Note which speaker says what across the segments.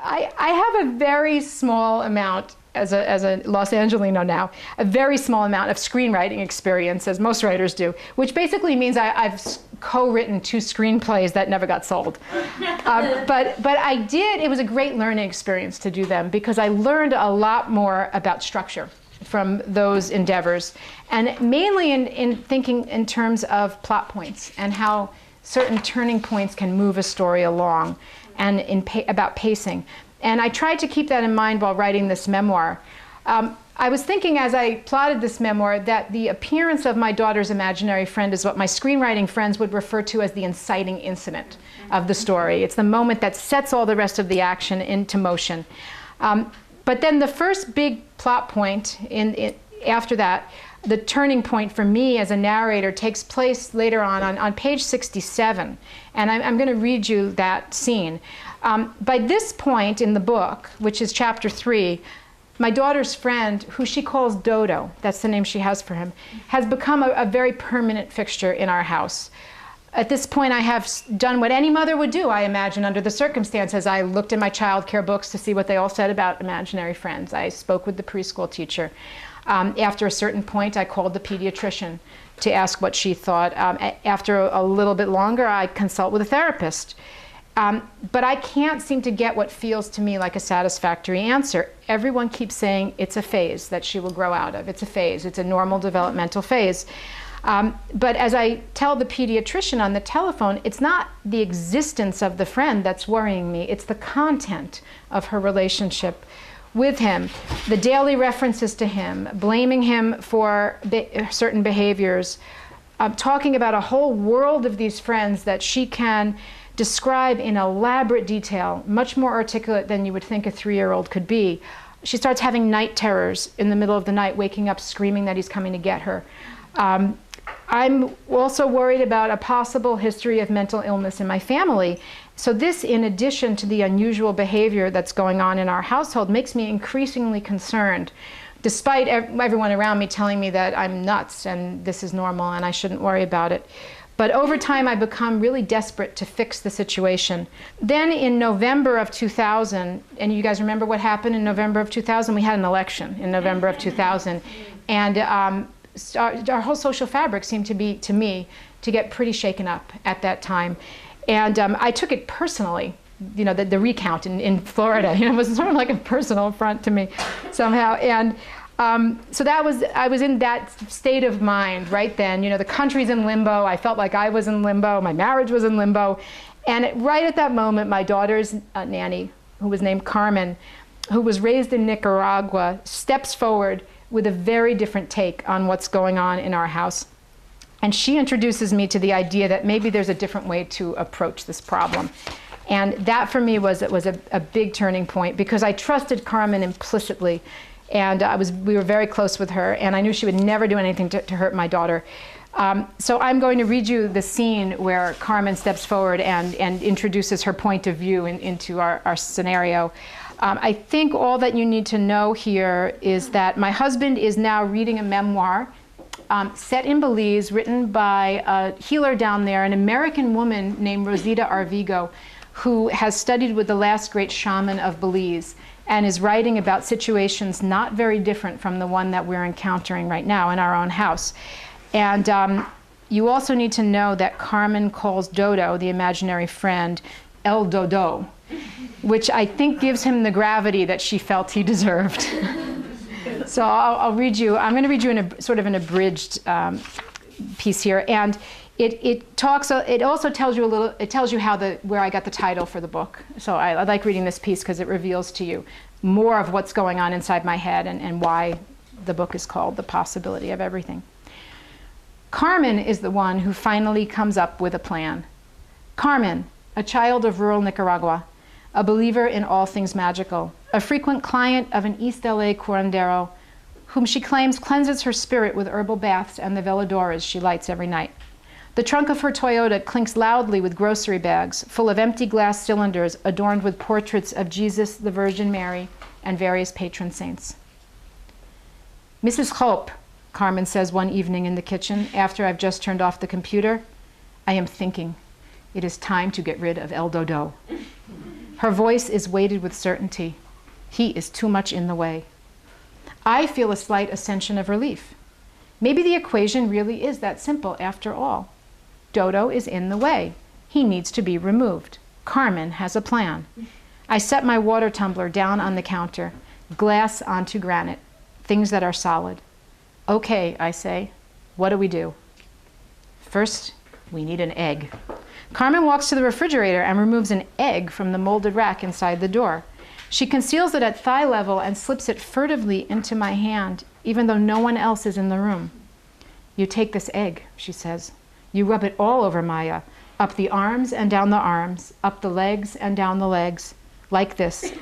Speaker 1: I have a very small amount, as a Los Angelino now, a very small amount of screenwriting experience, as most writers do, which basically means I've co-written 2 screenplays that never got sold. But I did, it was a great learning experience to do them, because I learned a lot more about structure from those endeavors, and mainly in thinking in terms of plot points and how certain turning points can move a story along, and about pacing. And I tried to keep that in mind while writing this memoir. I was thinking as I plotted this memoir that the appearance of my daughter's imaginary friend is what my screenwriting friends would refer to as the inciting incident of the story. It's the moment that sets all the rest of the action into motion. But then the first big plot point after that, the turning point for me as a narrator, takes place later on page 67. And I'm going to read you that scene. By this point in the book, which is chapter 3, my daughter's friend, who she calls Dodo, that's the name she has for him, has become a very permanent fixture in our house. At this point, I have done what any mother would do, I imagine, under the circumstances. I looked in my child care books to see what they all said about imaginary friends. I spoke with the preschool teacher. After a certain point, I called the pediatrician to ask what she thought. After a little bit longer, I consult with a therapist. But I can't seem to get what feels to me like a satisfactory answer. Everyone keeps saying it's a phase that she will grow out of. It's a phase. It's a normal developmental phase. But as I tell the pediatrician on the telephone, it's not the existence of the friend that's worrying me. It's the content of her relationship with him, the daily references to him, blaming him for certain behaviors, talking about a whole world of these friends that she can describe in elaborate detail, much more articulate than you would think a 3-year-old could be. She starts having night terrors in the middle of the night, waking up screaming that he's coming to get her. I'm also worried about a possible history of mental illness in my family. So this, in addition to the unusual behavior that's going on in our household, makes me increasingly concerned, despite everyone around me telling me that I'm nuts and this is normal and I shouldn't worry about it. But over time, I become really desperate to fix the situation. Then in November of 2000, and you guys remember what happened in November of 2000? We had an election in November of 2000. And our whole social fabric seemed to be, to me, to get pretty shaken up at that time. And I took it personally, you know, the recount in Florida, you know, it was sort of like a personal affront to me somehow. And so I was in that state of mind right then. You know, the country's in limbo. I felt like I was in limbo. My marriage was in limbo. And right at that moment, my daughter's nanny, who was named Carmen, who was raised in Nicaragua, steps forward with a very different take on what's going on in our house. And she introduces me to the idea that maybe there's a different way to approach this problem. And that for me was a big turning point, because I trusted Carmen implicitly. And we were very close with her, and I knew she would never do anything to hurt my daughter. So I'm going to read you the scene where Carmen steps forward and introduces her point of view into our scenario. I think all that you need to know here is that my husband is now reading a memoir set in Belize, written by a healer down there, an American woman named Rosita Arvigo, who has studied with the last great shaman of Belize, and is writing about situations not very different from the one that we're encountering right now in our own house. And you also need to know that Carmen calls Dodo, the imaginary friend, El Dodo, which I think gives him the gravity that she felt he deserved. So I'll read you, I'm going to read you in a sort of an abridged piece here. And it also tells you a little, it tells you where I got the title for the book. So I like reading this piece because it reveals to you more of what's going on inside my head and why the book is called The Possibility of Everything. Carmen is the one who finally comes up with a plan. Carmen, a child of rural Nicaragua, a believer in all things magical, a frequent client of an East LA curandero, whom she claims cleanses her spirit with herbal baths and the veladoras she lights every night. The trunk of her Toyota clinks loudly with grocery bags full of empty glass cylinders adorned with portraits of Jesus, the Virgin Mary, and various patron saints. Mrs. Hope, Carmen says one evening in the kitchen after I've just turned off the computer, I am thinking. It is time to get rid of El Dodo. Her voice is weighted with certainty. He is too much in the way. I feel a slight ascension of relief. Maybe the equation really is that simple after all. Dodo is in the way. He needs to be removed. Carmen has a plan. I set my water tumbler down on the counter, glass onto granite, things that are solid. Okay, I say, what do we do? First, we need an egg. Carmen walks to the refrigerator and removes an egg from the molded rack inside the door. She conceals it at thigh level and slips it furtively into my hand, even though no one else is in the room. You take this egg, she says. You rub it all over Maya, up the arms and down the arms, up the legs and down the legs, like this.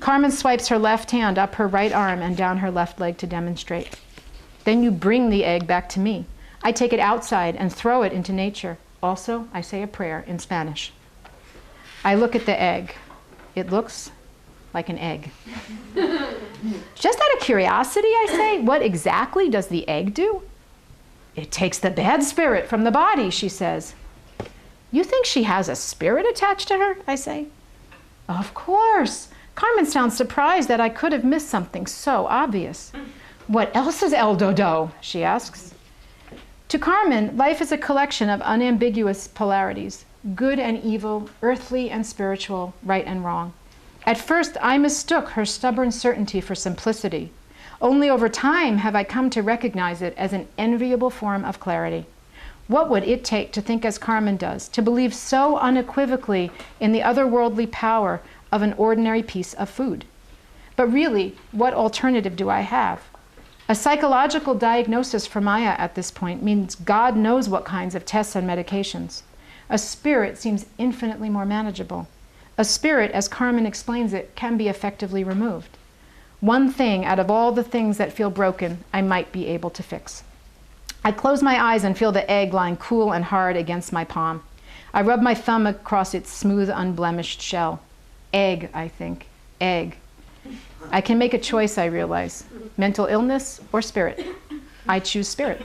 Speaker 1: Carmen swipes her left hand up her right arm and down her left leg to demonstrate. Then you bring the egg back to me. I take it outside and throw it into nature. Also, I say a prayer in Spanish. I look at the egg. It looks like an egg. Just out of curiosity, I say, what exactly does the egg do? It takes the bad spirit from the body, she says. You think she has a spirit attached to her? I say. Of course. Carmen sounds surprised that I could have missed something so obvious. What else is El Dodo? She asks. To Carmen, life is a collection of unambiguous polarities, good and evil, earthly and spiritual, right and wrong. At first, I mistook her stubborn certainty for simplicity. Only over time have I come to recognize it as an enviable form of clarity. What would it take to think as Carmen does, to believe so unequivocally in the otherworldly power of an ordinary piece of food? But really, what alternative do I have? A psychological diagnosis for Maya at this point means God knows what kinds of tests and medications. A spirit seems infinitely more manageable. A spirit, as Carmen explains it, can be effectively removed. One thing out of all the things that feel broken, I might be able to fix. I close my eyes and feel the egg lying cool and hard against my palm. I rub my thumb across its smooth, unblemished shell. Egg, I think. Egg. I can make a choice, I realize. Mental illness or spirit. I choose spirit.